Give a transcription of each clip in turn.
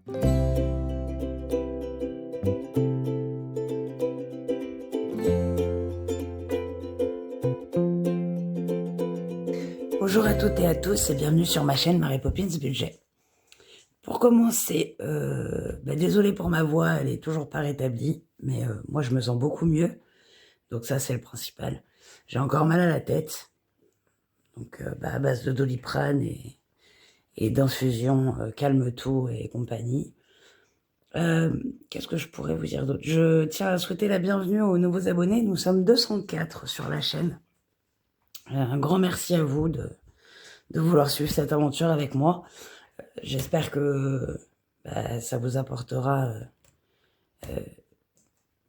Bonjour à toutes et à tous et bienvenue sur ma chaîne Mary Poppins Budget. Pour commencer, désolée pour ma voix, elle est toujours pas rétablie, mais moi je me sens beaucoup mieux, donc ça c'est le principal. J'ai encore mal à la tête, donc à base de Doliprane et d'infusion calme-tout et compagnie. Qu'est-ce que je pourrais vous dire d'autre? Je tiens à souhaiter la bienvenue aux nouveaux abonnés, nous sommes 204 sur la chaîne. Un grand merci à vous de vouloir suivre cette aventure avec moi. J'espère que ça vous apportera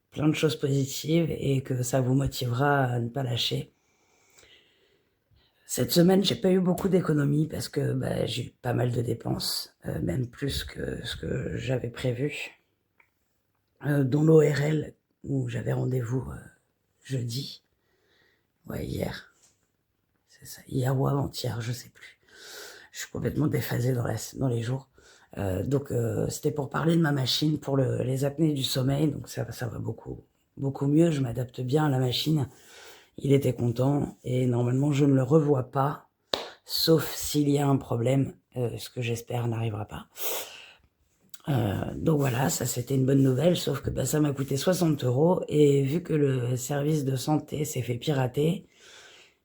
plein de choses positives et que ça vous motivera à ne pas lâcher. Cette semaine, j'ai pas eu beaucoup d'économies parce que j'ai eu pas mal de dépenses, même plus que ce que j'avais prévu, dont l'ORL où j'avais rendez-vous jeudi. Ouais, hier. C'est ça, hier ou avant-hier, je sais plus. Je suis complètement déphasée dans les jours. Donc c'était pour parler de ma machine pour les apnées du sommeil, donc ça va beaucoup mieux, je m'adapte bien à la machine. Il était content et normalement je ne le revois pas, sauf s'il y a un problème, ce que j'espère n'arrivera pas. Donc voilà, ça c'était une bonne nouvelle, sauf que ça m'a coûté 60 € et vu que le service de santé s'est fait pirater,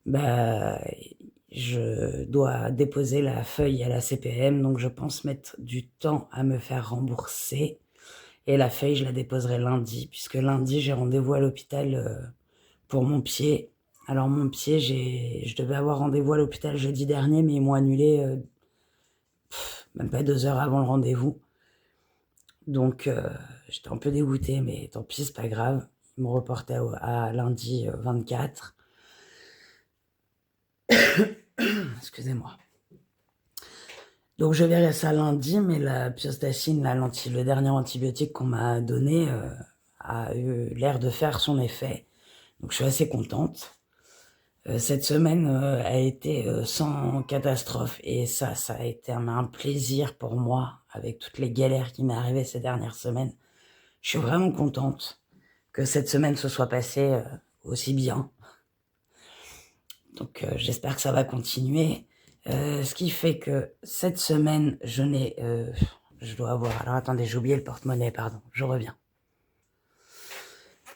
je dois déposer la feuille à la CPM, donc je pense mettre du temps à me faire rembourser. Et la feuille, je la déposerai lundi, puisque lundi, j'ai rendez-vous à l'hôpital pour mon pied. Alors mon pied, je devais avoir rendez-vous à l'hôpital jeudi dernier, mais ils m'ont annulé même pas 2 heures avant le rendez-vous. Donc j'étais un peu dégoûtée, mais tant pis, c'est pas grave. Ils m'ont reporté à lundi 24. Excusez-moi. Donc je verrai ça lundi, mais la piostacine, le dernier antibiotique qu'on m'a donné, a eu l'air de faire son effet. Donc je suis assez contente. Cette semaine a été sans catastrophe et ça a été un plaisir pour moi avec toutes les galères qui m'est arrivées ces dernières semaines. Je suis vraiment contente que cette semaine se soit passée aussi bien. Donc j'espère que ça va continuer. Ce qui fait que cette semaine, je dois avoir... Alors attendez, j'ai oublié le porte-monnaie, pardon, je reviens.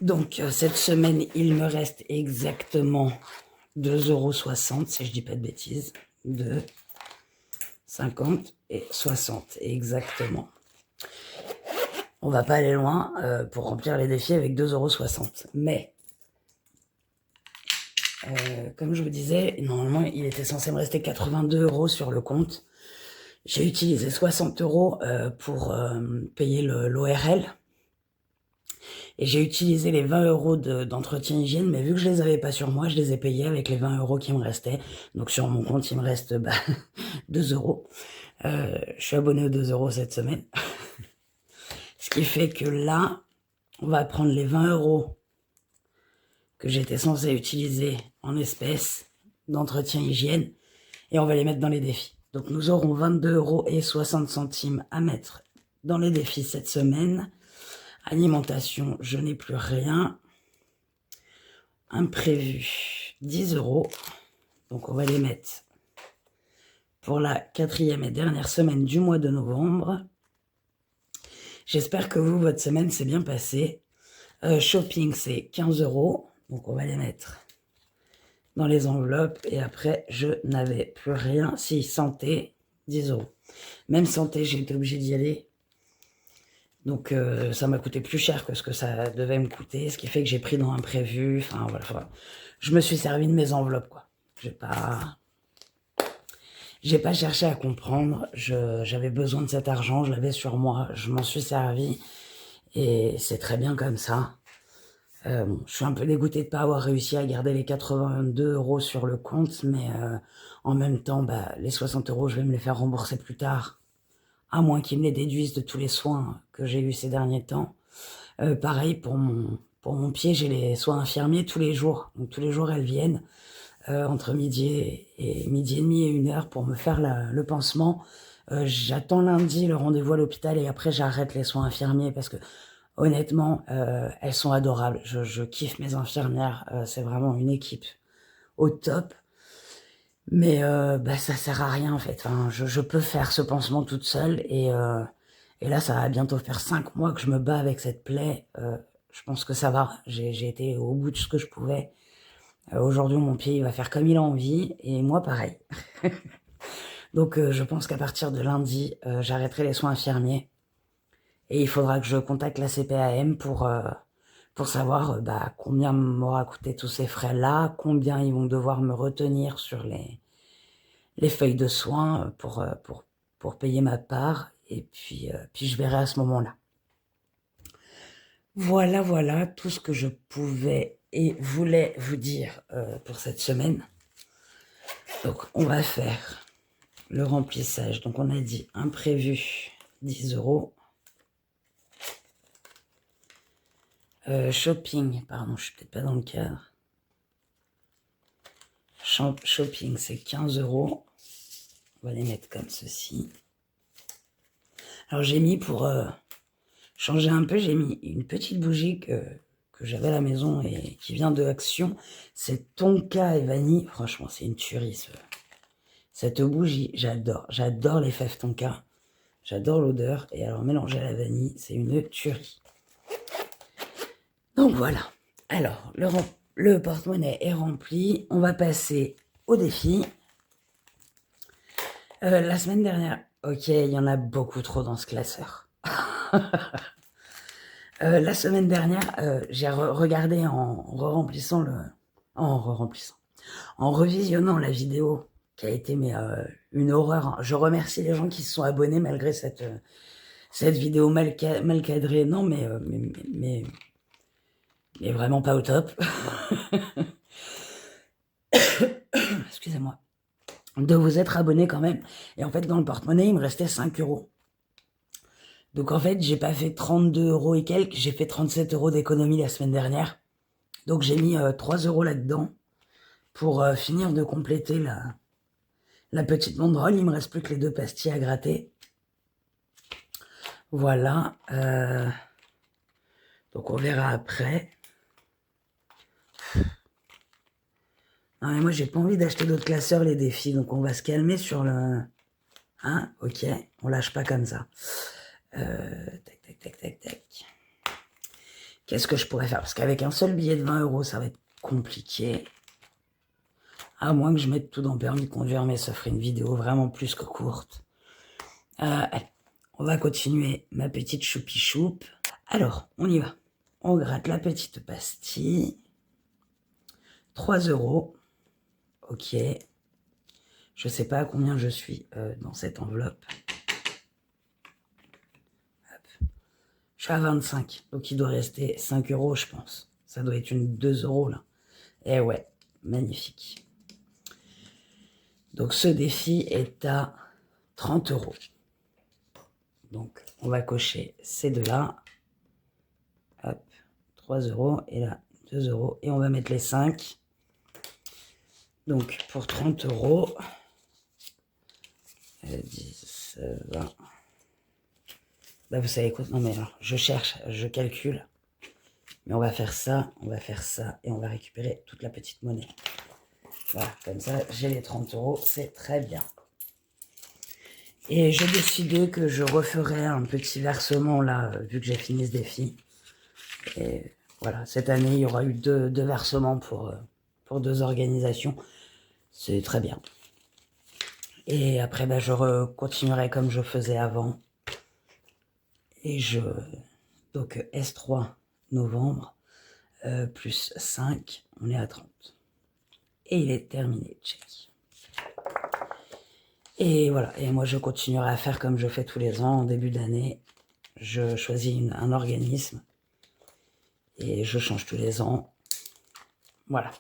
Donc cette semaine, il me reste exactement 2,60 €, si je dis pas de bêtises. 2, 50 et 60, exactement. On va pas aller loin pour remplir les défis avec 2,60 €. Mais... comme je vous disais, normalement, il était censé me rester 82 € sur le compte. J'ai utilisé 60 € pour payer l'ORL. Et j'ai utilisé les 20 € d'entretien hygiène, mais vu que je les avais pas sur moi, je les ai payés avec les 20 € qui me restaient. Donc sur mon compte, il me reste 2 €. Je suis abonné aux 2 € cette semaine. Ce qui fait que là, on va prendre les 20 € que j'étais censé utiliser en espèces d'entretien hygiène et on va les mettre dans les défis. Donc nous aurons 22,60 € à mettre dans les défis cette semaine. Alimentation, je n'ai plus rien. Imprévu, 10 €. Donc on va les mettre pour la 4e et dernière semaine du mois de novembre. J'espère que vous, votre semaine s'est bien passée. Shopping, c'est 15 €. Donc on va les mettre dans les enveloppes. Et après, je n'avais plus rien. Si, santé, 10 €. Même santé, j'ai été obligée d'y aller. Donc ça m'a coûté plus cher que ce que ça devait me coûter. Ce qui fait que j'ai pris dans imprévu. Enfin voilà. Je me suis servi de mes enveloppes, quoi. J'ai pas cherché à comprendre. J'avais besoin de cet argent. Je l'avais sur moi. Je m'en suis servi. Et c'est très bien comme ça. Je suis un peu dégoûtée de ne pas avoir réussi à garder les 82 € sur le compte, mais en même temps, les 60 €, je vais me les faire rembourser plus tard, à moins qu'ils me les déduisent de tous les soins que j'ai eu ces derniers temps. Pareil, pour mon pied, j'ai les soins infirmiers tous les jours. Donc tous les jours, elles viennent entre midi et demi et 1 h pour me faire le pansement. J'attends lundi le rendez-vous à l'hôpital et après j'arrête les soins infirmiers parce que honnêtement, elles sont adorables. Je kiffe mes infirmières, c'est vraiment une équipe au top. Mais bah, ça sert à rien en fait. Enfin, je peux faire ce pansement toute seule et là ça va bientôt faire 5 mois que je me bats avec cette plaie. Je pense que ça va. J'ai été au bout de ce que je pouvais. Aujourd'hui mon pied il va faire comme il a envie et moi pareil. Donc je pense qu'à partir de lundi, j'arrêterai les soins infirmiers. Et il faudra que je contacte la CPAM pour savoir bah, combien m'aura coûté tous ces frais-là, combien ils vont devoir me retenir sur les feuilles de soins pour payer ma part. Et puis je verrai à ce moment-là. Voilà, voilà tout ce que je pouvais et voulais vous dire pour cette semaine. Donc on va faire le remplissage. Donc on a dit imprévu 10 €. Shopping, pardon, je suis peut-être pas dans le cadre. Shopping, c'est 15 €. On va les mettre comme ceci. Alors j'ai mis pour changer un peu, j'ai mis une petite bougie que j'avais à la maison et qui vient de Action. C'est tonka et vanille. Franchement, c'est une tuerie cette bougie. J'adore. J'adore les fèves tonka. J'adore l'odeur. Et alors mélanger à la vanille, c'est une tuerie. Donc voilà. Alors, le porte-monnaie est rempli. On va passer au défi. La semaine dernière, ok, il y en a beaucoup trop dans ce classeur. La semaine dernière, j'ai regardé en revisionnant la vidéo qui a été une horreur. Je remercie les gens qui se sont abonnés malgré cette vidéo mal cadrée. Non, mais vraiment pas au top. Excusez-moi. De vous être abonné quand même. Et en fait, dans le porte-monnaie, il me restait 5 €. Donc en fait, j'ai pas fait 32 € et quelques, j'ai fait 37 € d'économie la semaine dernière. Donc j'ai mis 3 € là-dedans pour finir de compléter la petite banderole. Il me reste plus que les 2 pastilles à gratter. Voilà. Donc on verra après. Non mais moi j'ai pas envie d'acheter d'autres classeurs, les défis. Donc on va se calmer sur le... Hein, ok, on lâche pas comme ça. Tac, tac, tac, tac, tac. Qu'est-ce que je pourrais faire? Parce qu'avec un seul billet de 20 €, ça va être compliqué. À moins que je mette tout dans permis de conduire, mais ça ferait une vidéo vraiment plus que courte. Allez, on va continuer ma petite choupi-choupe. Alors, on y va. On gratte la petite pastille. 3 €. Ok. Je sais pas à combien je suis dans cette enveloppe. Hop. Je suis à 25. Donc il doit rester 5 €, je pense. Ça doit être une 2 € là. Eh ouais, magnifique. Donc ce défi est à 30 €. Donc on va cocher ces deux-là. Hop, 3 € et là 2 €. Et on va mettre les 5. Donc pour 30 €, 10, 20. Là vous savez quoi? Non mais alors, je cherche, je calcule. Mais on va faire ça et on va récupérer toute la petite monnaie. Voilà, comme ça j'ai les 30 €, c'est très bien. Et j'ai décidé que je referai un petit versement là, vu que j'ai fini ce défi. Et voilà, cette année, il y aura eu deux versements pour 2 organisations. C'est très bien. Et après, bah, je continuerai comme je faisais avant. Et donc S3 novembre, plus 5, on est à 30. Et il est terminé, check. Et voilà, et moi je continuerai à faire comme je fais tous les ans en début d'année. Je choisis un organisme et je change tous les ans. Voilà.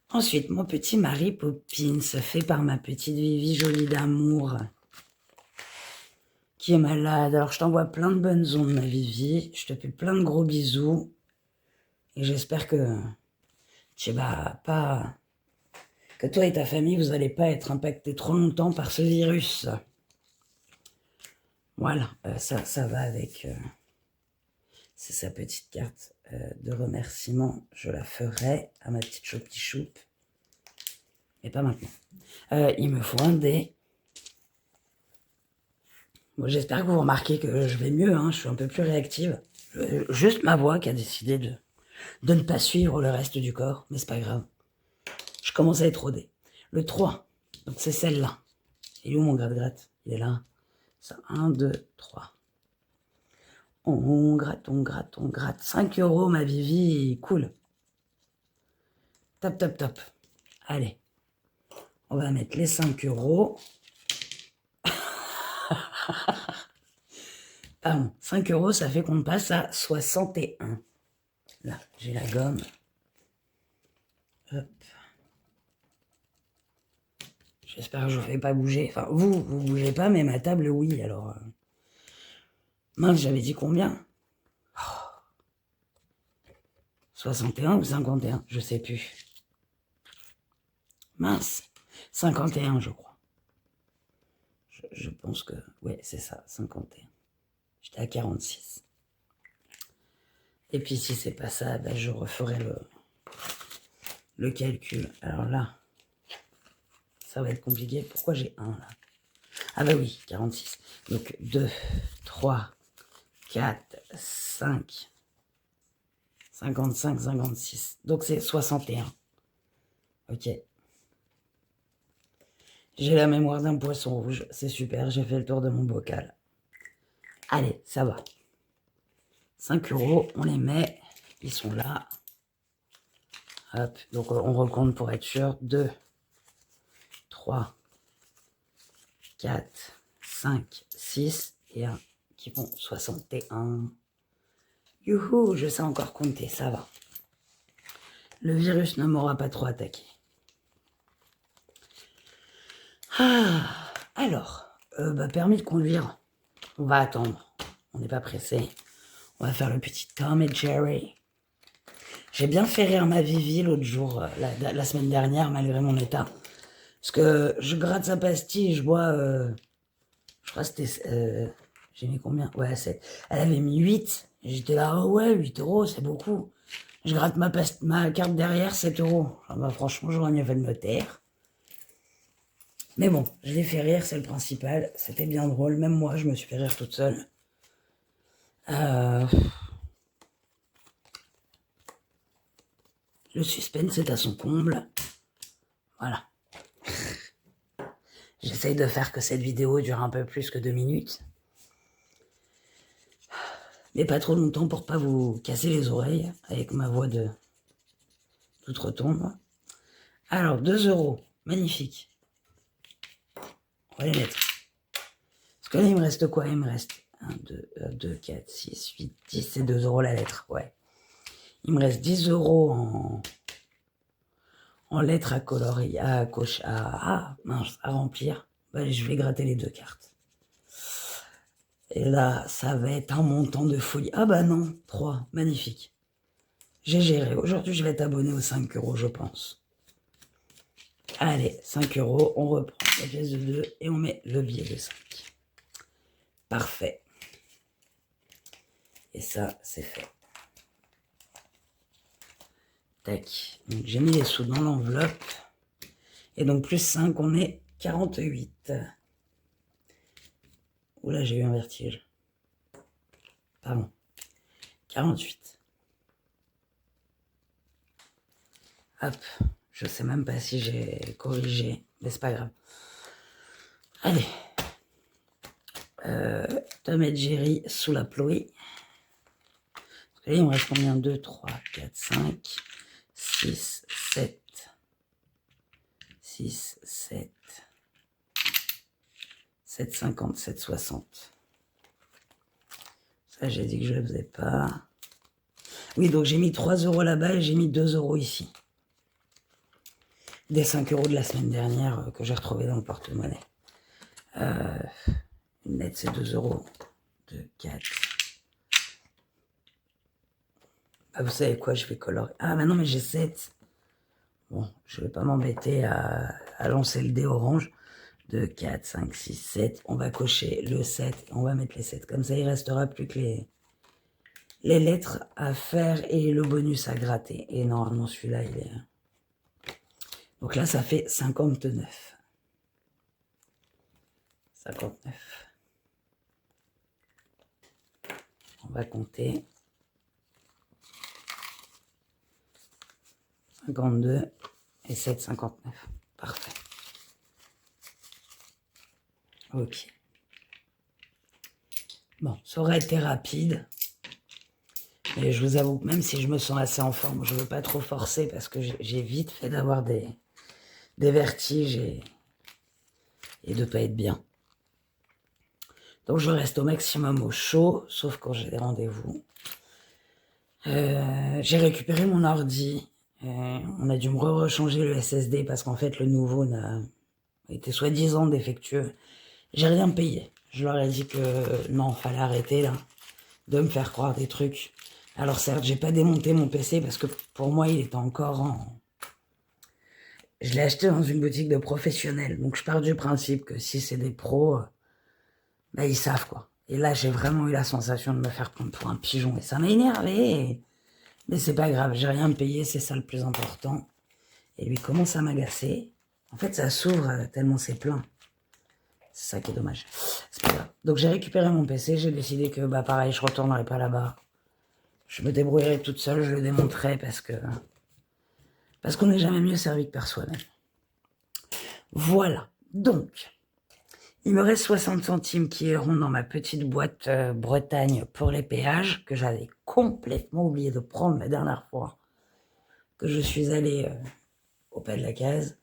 Ensuite, mon petit Mary Poppins, fait par ma petite Vivi jolie d'amour, qui est malade. Alors je t'envoie plein de bonnes ondes, ma Vivi. Je te fais plein de gros bisous. Et j'espère que tu vas pas que toi et ta famille, vous n'allez pas être impactés trop longtemps par ce virus. Voilà, ça va avec... c'est sa petite carte de remerciement. Je la ferai à ma petite choupe-petit-choupe. Mais pas maintenant. Il me faut un dé. Bon, j'espère que vous remarquez que je vais mieux. Hein, je suis un peu plus réactive. Juste ma voix qui a décidé de ne pas suivre le reste du corps. Mais c'est pas grave. Je commence à être rodée. Le 3. Donc c'est celle-là. Il est où mon gratte-gratte? Il est là. Ça, 1, 2, 3. On gratte, on gratte, on gratte. 5 euros, ma Vivi. Cool. Top, top, top. Allez. On va mettre les 5 euros. Pardon. 5 euros, ça fait qu'on passe à 61. Là, j'ai la gomme. Hop. J'espère que je ne vous fais pas bouger. Enfin, vous bougez pas, mais ma table, oui. Alors, mince, j'avais dit combien? 61 ou 51? Je sais plus. Mince. 51, je crois. Je pense que... Ouais, c'est ça, 51. J'étais à 46. Et puis, si c'est pas ça, ben, je referai le calcul. Alors là, ça va être compliqué. Pourquoi j'ai 1 là? Ah bah oui, 46. Donc 2, 3, 4, 5, 55, 56. Donc c'est 61. Ok. J'ai la mémoire d'un poisson rouge. C'est super, j'ai fait le tour de mon bocal. Allez, ça va. 5 euros, on les met. Ils sont là. Hop, donc on recompte pour être sûr. 2, 3, 4, 5, 6 et 1 qui font 61. Youhou, je sais encore compter, ça va. Le virus ne m'aura pas trop attaqué. Ah, alors, permis de conduire. On va attendre. On n'est pas pressé. On va faire le petit Tom et Jerry. J'ai bien fait rire ma Vivi l'autre jour, la semaine dernière, malgré mon état. Parce que je gratte sa pastille, je bois... je crois que c'était... j'ai mis combien? Ouais, 7. Elle avait mis 8. J'étais là, oh ouais, 8 euros, c'est beaucoup. Je gratte ma carte derrière, 7 euros. Ah bah, franchement, j'aurais mieux fait de me taire. Mais bon, je l'ai fait rire, c'est le principal. C'était bien drôle. Même moi, je me suis fait rire toute seule. Le suspense est à son comble. Voilà. J'essaye de faire que cette vidéo dure un peu plus que 2 minutes. Mais pas trop longtemps pour pas vous casser les oreilles avec ma voix de toute retombe. Alors, 2 euros. Magnifique. On va les mettre. Parce que là, il me reste quoi? Il me reste 1, 2, 4, 6, 8, 10. C'est 2 euros la lettre. Ouais. Il me reste 10 euros en lettres à colorier, à remplir. Ben, je vais gratter les 2 cartes. Et là, ça va être un montant de folie. Ah bah non, 3, magnifique. J'ai géré. Aujourd'hui, je vais être abonné aux 5 euros, je pense. Allez, 5 euros, on reprend la pièce de 2 et on met le billet de 5. Parfait. Et ça, c'est fait. Tac. Donc, j'ai mis les sous dans l'enveloppe. Et donc, plus 5, on est 48. Oula, j'ai eu un vertige. Pardon. 48. Hop. Je sais même pas si j'ai corrigé. Mais c'est pas grave. Allez. Tom et Jerry sous la pluie. Là, il me reste combien? 2, 3, 4, 5, 6, 7. 6, 7. 7,50, 7,60. Ça, j'ai dit que je ne le faisais pas. Oui, donc j'ai mis 3 euros là-bas et j'ai mis 2 euros ici. Des 5 euros de la semaine dernière que j'ai retrouvé dans le porte-monnaie. Net, c'est 2 euros. 2, 4. Ah, vous savez quoi, je vais colorer. Ah, bah non, mais j'ai 7. Bon, je vais pas m'embêter à lancer le dé orange. 2, 4, 5, 6, 7. On va cocher le 7 et on va mettre les 7. Comme ça, il restera plus que les lettres à faire et le bonus à gratter. Et normalement, celui-là, il est... Donc là, ça fait 59. 59. On va compter. 52 et 7, 59. Parfait. Ok. Bon, ça aurait été rapide. Mais je vous avoue que même si je me sens assez en forme, je ne veux pas trop forcer parce que j'ai vite fait d'avoir des vertiges et de ne pas être bien. Donc je reste au maximum au chaud, sauf quand j'ai des rendez-vous. J'ai récupéré mon ordi. On a dû me rechanger le SSD parce qu'en fait le nouveau a été soi-disant défectueux. J'ai rien payé. Je leur ai dit que non, fallait arrêter là, de me faire croire des trucs. Alors certes, j'ai pas démonté mon PC parce que pour moi il était encore en... Je l'ai acheté dans une boutique de professionnels, donc je pars du principe que si c'est des pros, bah, ils savent quoi. Et là j'ai vraiment eu la sensation de me faire prendre pour un pigeon et ça m'a énervé. Mais c'est pas grave, j'ai rien payé, c'est ça le plus important. Et lui commence à m'agacer. En fait, ça s'ouvre tellement c'est plein. C'est ça qui est dommage. C'est pas grave. Donc j'ai récupéré mon PC, j'ai décidé que bah pareil, je retournerai pas là-bas. Je me débrouillerai toute seule, je le démonterai parce qu'on n'est jamais mieux servi que par soi-même. Voilà. Donc, il me reste 60 centimes qui iront dans ma petite boîte Bretagne pour les péages que j'avais complètement oublié de prendre la dernière fois que je suis allée au pas de la case.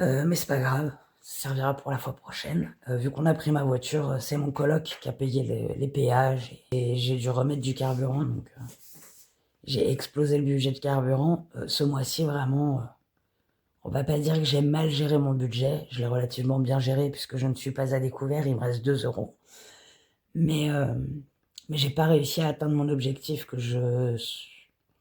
Mais c'est pas grave, ça servira pour la fois prochaine. Vu qu'on a pris ma voiture, c'est mon coloc qui a payé les péages et j'ai dû remettre du carburant. Donc j'ai explosé le budget de carburant. Ce mois-ci, vraiment, on va pas dire que j'ai mal géré mon budget. Je l'ai relativement bien géré puisque je ne suis pas à découvert. Il me reste 2 euros. Mais j'ai pas réussi à atteindre mon objectif que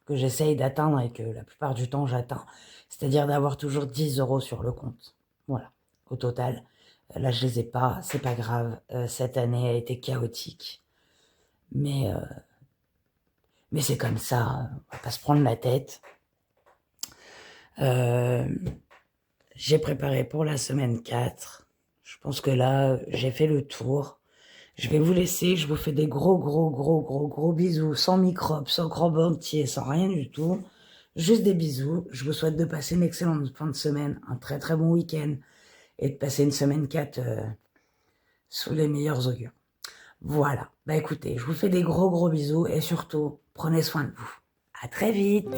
j'essaye d'atteindre et que la plupart du temps j'atteins. C'est-à-dire d'avoir toujours 10 euros sur le compte. Voilà, au total. Là, je les ai pas, c'est pas grave. Cette année a été chaotique. Mais c'est comme ça, on va pas se prendre la tête. J'ai préparé pour la semaine 4. Je pense que là, j'ai fait le tour. Je vais vous laisser, je vous fais des gros bisous, sans microbes, sans crotte entier, sans rien du tout. Juste des bisous. Je vous souhaite de passer une excellente fin de semaine, un très bon week-end et de passer une semaine 4 sous les meilleurs augures. Voilà. Bah écoutez, je vous fais des gros bisous et surtout, prenez soin de vous. À très vite.